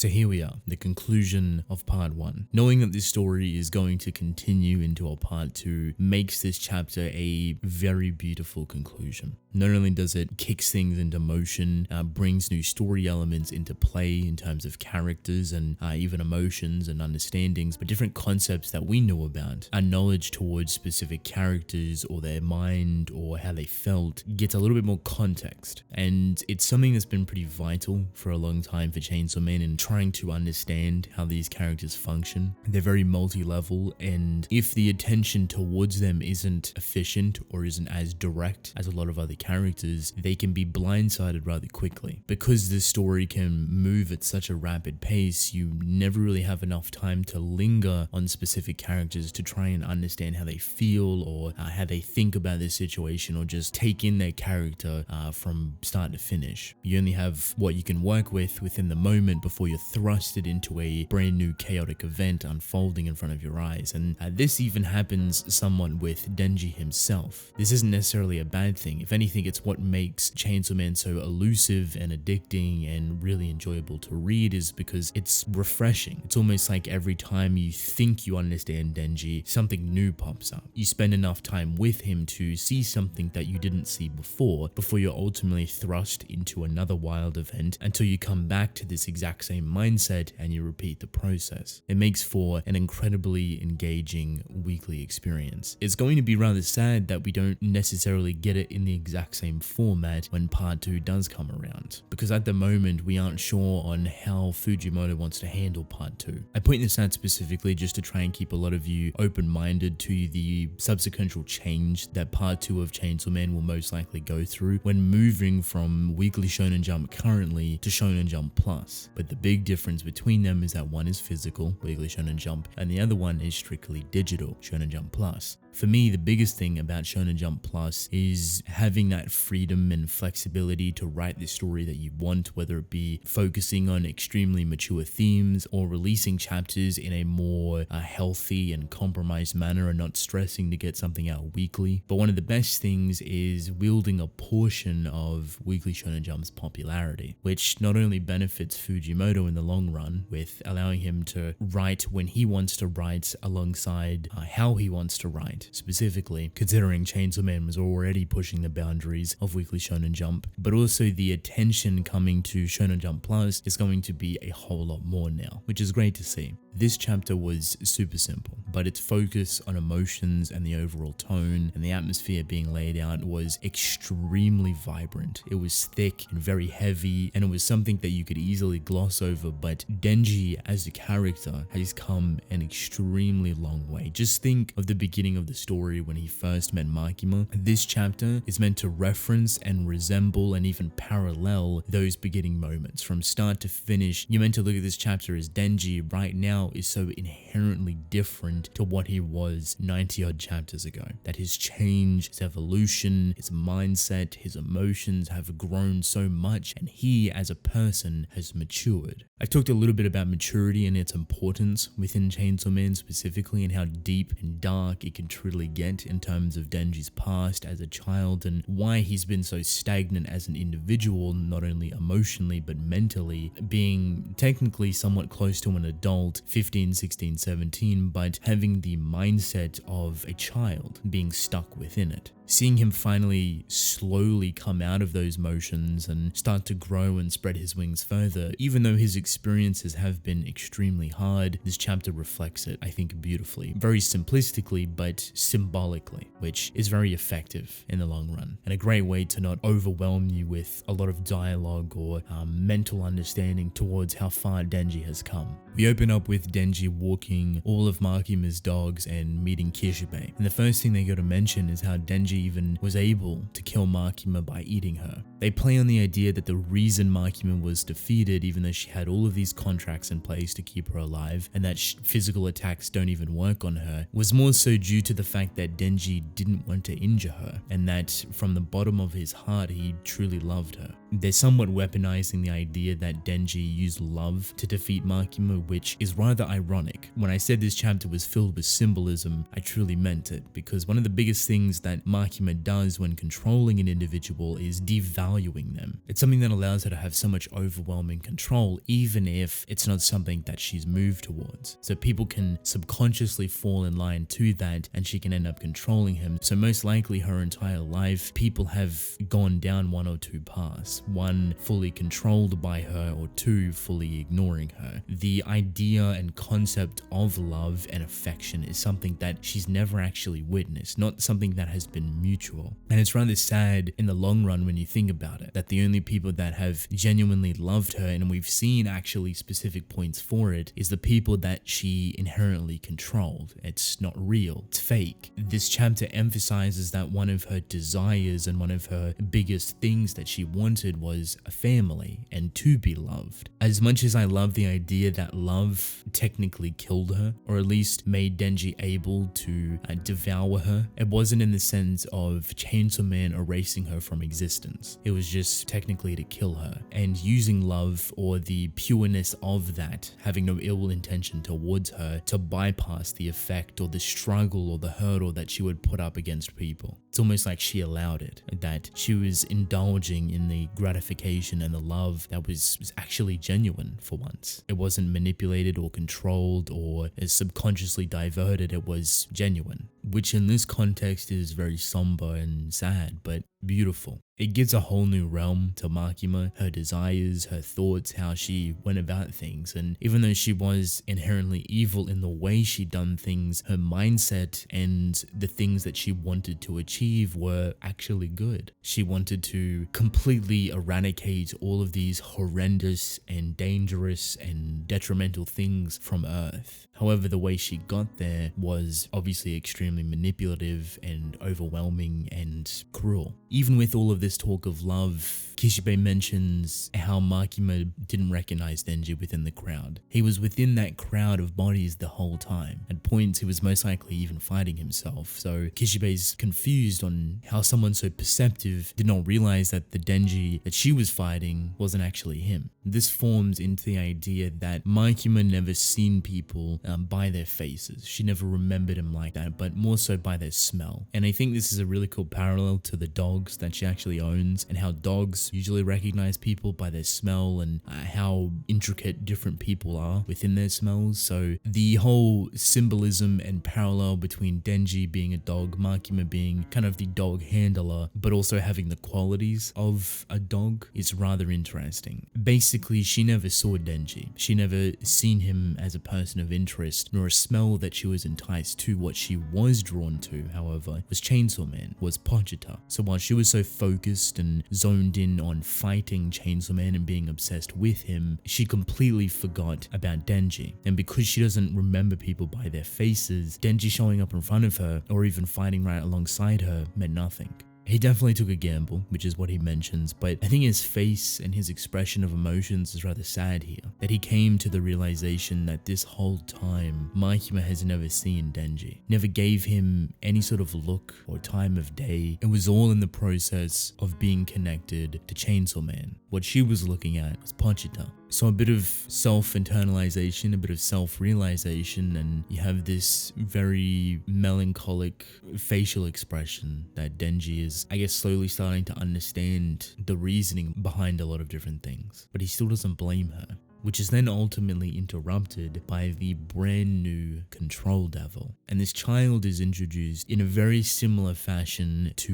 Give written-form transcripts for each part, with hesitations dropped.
So here we are, the conclusion of part 1. Knowing that this story is going to continue into a part 2 makes this chapter a very beautiful conclusion. Not only does it kicks things into motion, brings new story elements into play in terms of characters and even emotions and understandings, but different concepts that we know about, our knowledge towards specific characters or their mind or how they felt gets a little bit more context. And it's something that's been pretty vital for a long time for Chainsaw Man in trying to understand how these characters function. They're very multi-level, and if the attention towards them isn't efficient or isn't as direct as a lot of other characters, they can be blindsided rather quickly. Because this story can move at such a rapid pace, you never really have enough time to linger on specific characters to try and understand how they feel or how they think about this situation, or just take in their character from start to finish. You only have what you can work with within the moment before you're thrusted into a brand new chaotic event unfolding in front of your eyes. And this even happens somewhat with Denji himself. This isn't necessarily a bad thing. If anything, it's what makes Chainsaw Man so elusive and addicting and really enjoyable to read, is because it's refreshing. It's almost like every time you think you understand Denji, something new pops up. You spend enough time with him to see something that you didn't see before you're ultimately thrust into another wild event until you come back to this exact same mindset and you repeat the process. It makes for an incredibly engaging weekly experience. It's going to be rather sad that we don't necessarily get it in the exact same format when part 2 does come around, because at the moment we aren't sure on how Fujimoto wants to handle part 2. I point this out specifically just to try and keep a lot of you open-minded to the subsequent change that part 2 of Chainsaw Man will most likely go through when moving from Weekly Shonen Jump currently to Shonen Jump Plus. But the big difference between them is that one is physical, Weekly Shonen Jump, and the other one is strictly digital, Shonen Jump Plus. For me, the biggest thing about Shonen Jump Plus is having that freedom and flexibility to write the story that you want, whether it be focusing on extremely mature themes or releasing chapters in a more healthy and compromised manner and not stressing to get something out weekly. But one of the best things is wielding a portion of Weekly Shonen Jump's popularity, which not only benefits Fujimoto in the long run with allowing him to write when he wants to write alongside how he wants to write. Specifically, considering Chainsaw Man was already pushing the boundaries of Weekly Shonen Jump, but also the attention coming to Shonen Jump Plus is going to be a whole lot more now, which is great to see. This chapter was super simple, but its focus on emotions and the overall tone and the atmosphere being laid out was extremely vibrant. It was thick and very heavy, and it was something that you could easily gloss over, but Denji as a character has come an extremely long way. Just think of the beginning of the story when he first met Makima. This chapter is meant to reference and resemble and even parallel those beginning moments. From start to finish, you're meant to look at this chapter as Denji right now is so inherently different to what he was 90 odd chapters ago. That his change, his evolution, his mindset, his emotions have grown so much, and he as a person has matured. I talked a little bit about maturity and its importance within Chainsaw Man specifically, and how deep and dark it can truly get in terms of Denji's past as a child and why he's been so stagnant as an individual, not only emotionally but mentally, being technically somewhat close to an adult, 15, 16, 17, but having the mindset of a child, being stuck within it. Seeing him finally slowly come out of those motions and start to grow and spread his wings further, even though his experiences have been extremely hard, this chapter reflects it, I think, beautifully. Very simplistically, but symbolically, which is very effective in the long run, and a great way to not overwhelm you with a lot of dialogue or mental understanding towards how far Denji has come. We open up with Denji walking all of Makima's dogs and meeting Kishibe, and the first thing they go to mention is how Denji even was able to kill Makima by eating her. They play on the idea that the reason Makima was defeated, even though she had all of these contracts in place to keep her alive, and that physical attacks don't even work on her, was more so due to the fact that Denji didn't want to injure her, and that from the bottom of his heart he truly loved her. They're somewhat weaponizing the idea that Denji used love to defeat Makima, which is rather ironic. When I said this chapter was filled with symbolism, I truly meant it, because one of the biggest things that Makima Makima does when controlling an individual is devaluing them. It's something that allows her to have so much overwhelming control, even if it's not something that she's moved towards. So people can subconsciously fall in line to that, and she can end up controlling him. So most likely her entire life, people have gone down one or two paths. One, fully controlled by her, or two, fully ignoring her. The idea and concept of love and affection is something that she's never actually witnessed, not something that has been mutual. And it's rather sad in the long run when you think about it, that the only people that have genuinely loved her, and we've seen actually specific points for it, is the people that she inherently controlled. It's not real, it's fake. This chapter emphasizes that one of her desires and one of her biggest things that she wanted was a family and to be loved. As much as I love the idea that love technically killed her, or at least made Denji able to devour her, it wasn't in the sense of Chainsaw Man erasing her from existence. It was just technically to kill her, and using love, or the pureness of that, having no ill intention towards her, to bypass the effect or the struggle or the hurdle that she would put up against people. It's almost like she allowed it, that she was indulging in the gratification and the love that was actually genuine for once. It wasn't manipulated or controlled or subconsciously diverted, it was genuine, which in this context is very somber and sad, but beautiful. It gives a whole new realm to Makima, her desires, her thoughts, how she went about things. And even though she was inherently evil in the way she'd done things, her mindset and the things that she wanted to achieve were actually good. She wanted to completely eradicate all of these horrendous and dangerous and detrimental things from Earth. However, the way she got there was obviously extremely manipulative and overwhelming and cruel. Even with all of this talk of love, Kishibe mentions how Makima didn't recognize Denji within the crowd. He was within that crowd of bodies the whole time. At points, he was most likely even fighting himself. So Kishibe's confused on how someone so perceptive did not realize that the Denji that she was fighting wasn't actually him. This forms into the idea that Makima never seen people by their faces. She never remembered him like that, but more so by their smell. And I think this is a really cool parallel to the dogs that she actually owns, and how dogs usually recognize people by their smell, and how intricate different people are within their smells. So the whole symbolism and parallel between Denji being a dog, Makima being kind of the dog handler, but also having the qualities of a dog is rather interesting. Basically, she never saw Denji. She never seen him as a person of interest, nor a smell that she was enticed to. What she was drawn to, however, was Chainsaw Man, was Pochita. So while she was so focused and zoned in on fighting Chainsaw Man and being obsessed with him, she completely forgot about Denji. And because she doesn't remember people by their faces, Denji showing up in front of her, or even fighting right alongside her, meant nothing. He definitely took a gamble, which is what he mentions, but I think his face and his expression of emotions is rather sad here. That he came to the realization that this whole time, Makima has never seen Denji, never gave him any sort of look or time of day. It was all in the process of being connected to Chainsaw Man. What she was looking at was Pochita. So a bit of self-internalization, a bit of self-realization, and you have this very melancholic facial expression that Denji is, I guess, slowly starting to understand the reasoning behind a lot of different things. But he still doesn't blame her, which is then ultimately interrupted by the brand new Control Devil. And this child is introduced in a very similar fashion to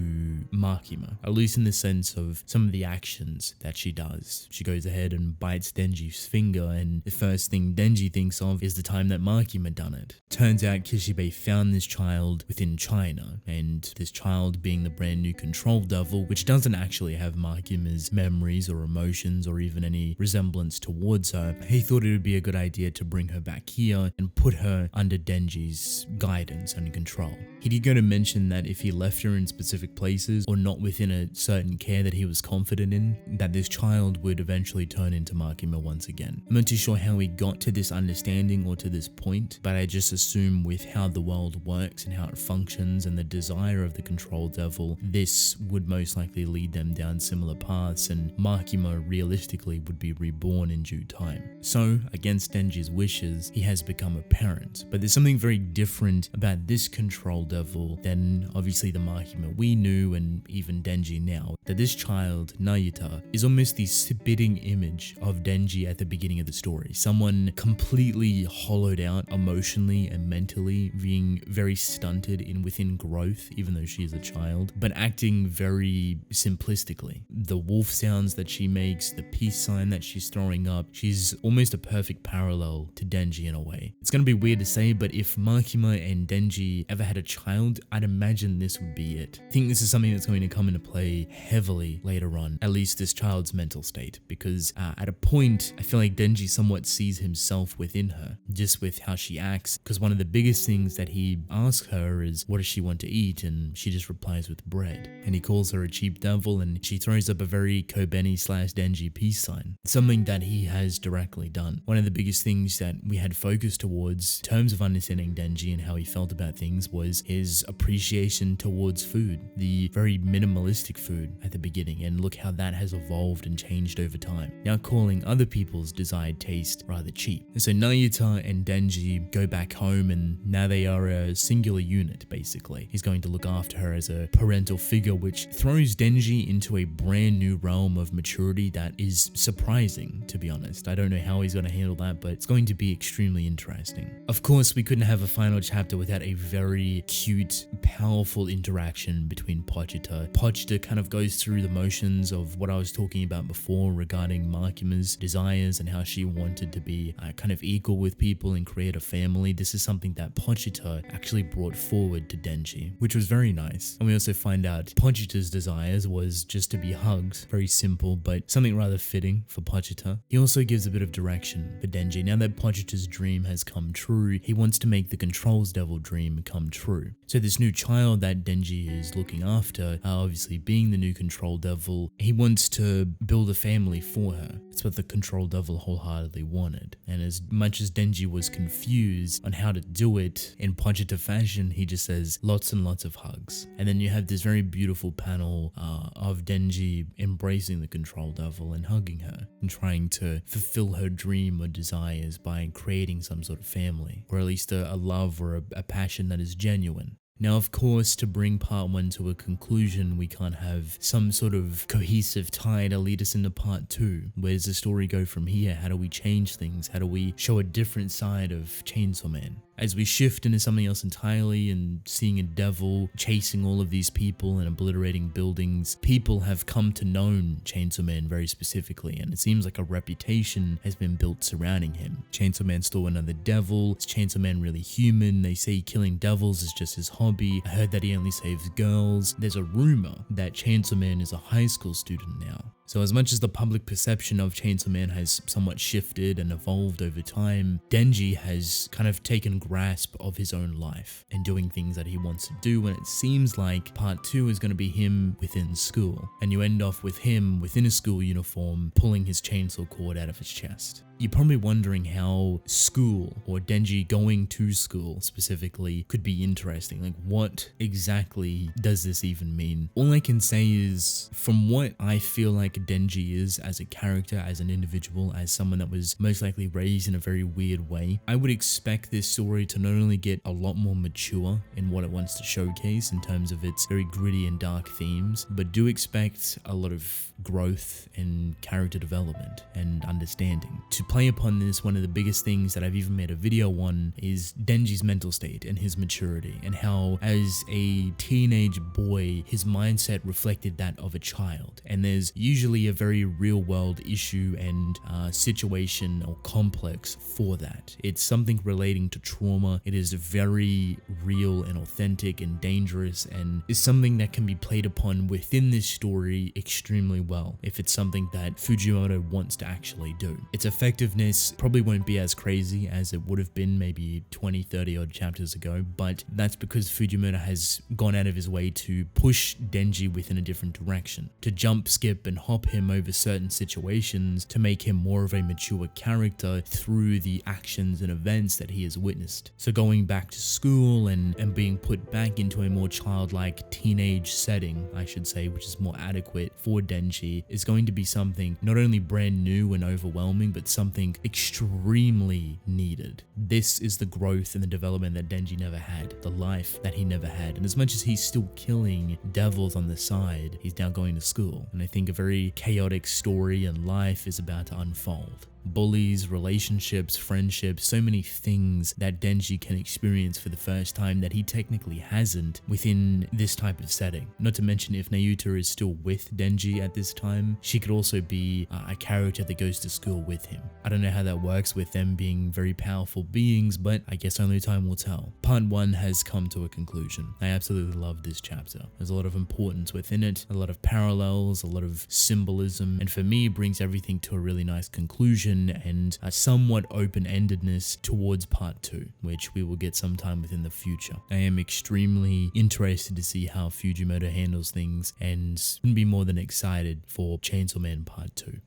Makima, at least in the sense of some of the actions that she does. She goes ahead and bites Denji's finger, and the first thing Denji thinks of is the time that Makima done it. Turns out Kishibe found this child within China, and this child being the brand new Control Devil, which doesn't actually have Makima's memories or emotions or even any resemblance towards her. He thought it would be a good idea to bring her back here and put her under Denji's guidance and control. He did go to mention that if he left her in specific places or not within a certain care that he was confident in, that this child would eventually turn into Makima once again. I'm not too sure how he got to this understanding or to this point, but I just assume with how the world works and how it functions and the desire of the Control Devil, this would most likely lead them down similar paths, and Makima realistically would be reborn in due time. time. So, against Denji's wishes, he has become a parent. But there's something very different about this control devil than obviously the Makima we knew and even Denji now. That this child, Nayuta, is almost the spitting image of Denji at the beginning of the story. Someone completely hollowed out emotionally and mentally, being very stunted within growth, even though she is a child, but acting very simplistically. The wolf sounds that she makes, the peace sign that she's throwing up, she's almost a perfect parallel to Denji in a way. It's gonna be weird to say, but if Makima and Denji ever had a child, I'd imagine this would be it. I think this is something that's going to come into play heavily later on, at least this child's mental state, because at a point, I feel like Denji somewhat sees himself within her, just with how she acts, because one of the biggest things that he asks her is, what does she want to eat? And she just replies with bread. And he calls her a cheap devil, and she throws up a very Kobeni/Denji peace sign, something that he has directly done. One of the biggest things that we had focused towards in terms of understanding Denji and how he felt about things was his appreciation towards food, the very minimalistic food at the beginning, and look how that has evolved and changed over time, now calling other people's desired taste rather cheap. And so Nayuta and Denji go back home, and now they are a singular unit basically. He's going to look after her as a parental figure, which throws Denji into a brand new realm of maturity that is surprising, to be honest. I don't know how he's going to handle that, but it's going to be extremely interesting. Of course, we couldn't have a final chapter without a very cute, powerful interaction between Pochita. Pochita kind of goes through the motions of what I was talking about before regarding Makima's desires and how she wanted to be kind of equal with people and create a family. This is something that Pochita actually brought forward to Denji, which was very nice. And we also find out Pochita's desires was just to be hugged. Very simple, but something rather fitting for Pochita. He also gives a bit of direction for Denji. Now that Pochita's dream has come true, he wants to make the Controls Devil dream come true. So this new child that Denji is looking after, obviously being the new Control Devil, he wants to build a family for her. It's what the Control Devil wholeheartedly wanted. And as much as Denji was confused on how to do it in Pochita fashion, he just says lots and lots of hugs. And then you have this very beautiful panel of Denji embracing the Control Devil and hugging her and trying to fulfill her dream or desires by creating some sort of family, or at least a love or a passion that is genuine. Now, of course, to bring part 1 to a conclusion, we can't have some sort of cohesive tie to lead us into part 2. Where does the story go from here? How do we change things? How do we show a different side of Chainsaw Man? As we shift into something else entirely and seeing a devil chasing all of these people and obliterating buildings, people have come to know Chainsaw Man very specifically, and it seems like a reputation has been built surrounding him. Chainsaw Man stole another devil. Is Chainsaw Man really human? They say killing devils is just his hobby. I heard that he only saves girls. There's a rumor that Chainsaw Man is a high school student now. So as much as the public perception of Chainsaw Man has somewhat shifted and evolved over time, Denji has kind of taken grasp of his own life and doing things that he wants to do, and it seems like part 2 is going to be him within school, and you end off with him within a school uniform pulling his chainsaw cord out of his chest. You're probably wondering how school, or Denji going to school specifically, could be interesting. Like, what exactly does this even mean? All I can say is, from what I feel like Denji is as a character, as an individual, as someone that was most likely raised in a very weird way, I would expect this story to not only get a lot more mature in what it wants to showcase in terms of its very gritty and dark themes, but do expect a lot of growth and character development and understanding. To play upon this, one of the biggest things that I've even made a video on is Denji's mental state and his maturity, and how as a teenage boy his mindset reflected that of a child, and there's usually a very real world issue and situation or complex for that. It's something relating to trauma. It is very real and authentic and dangerous, and is something that can be played upon within this story extremely well if it's something that Fujimoto wants to actually do. Its effectiveness probably won't be as crazy as it would have been maybe 20-30 odd chapters ago, but that's because Fujimoto has gone out of his way to push Denji within a different direction, to jump, skip and hop him over certain situations to make him more of a mature character through the actions and events that he has witnessed. So going back to school and being put back into a more childlike teenage setting, I should say, which is more adequate for Denji, is going to be something not only brand new and overwhelming, but something something extremely needed. This is the growth and the development that Denji never had, the life that he never had. And as much as he's still killing devils on the side, he's now going to school. And I think a very chaotic story and life is about to unfold. Bullies, relationships, friendships, so many things that Denji can experience for the first time that he technically hasn't within this type of setting. Not to mention, if Nayuta is still with Denji at this time, she could also be a character that goes to school with him. I don't know how that works with them being very powerful beings, but I guess only time will tell. Part 1 has come to a conclusion. I absolutely love this chapter. There's a lot of importance within it, a lot of parallels, a lot of symbolism, and for me brings everything to a really nice conclusion and a somewhat open-endedness towards part 2, which we will get sometime within the future. I am extremely interested to see how Fujimoto handles things and couldn't be more than excited for Chainsaw Man part 2.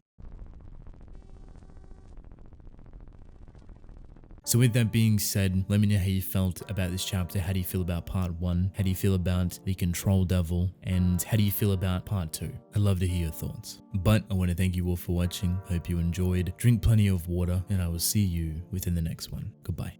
So with that being said, let me know how you felt about this chapter. How do you feel about part 1? How do you feel about the Control Devil? And how do you feel about part 2? I'd love to hear your thoughts. But I want to thank you all for watching. Hope you enjoyed. Drink plenty of water, and I will see you within the next one. Goodbye.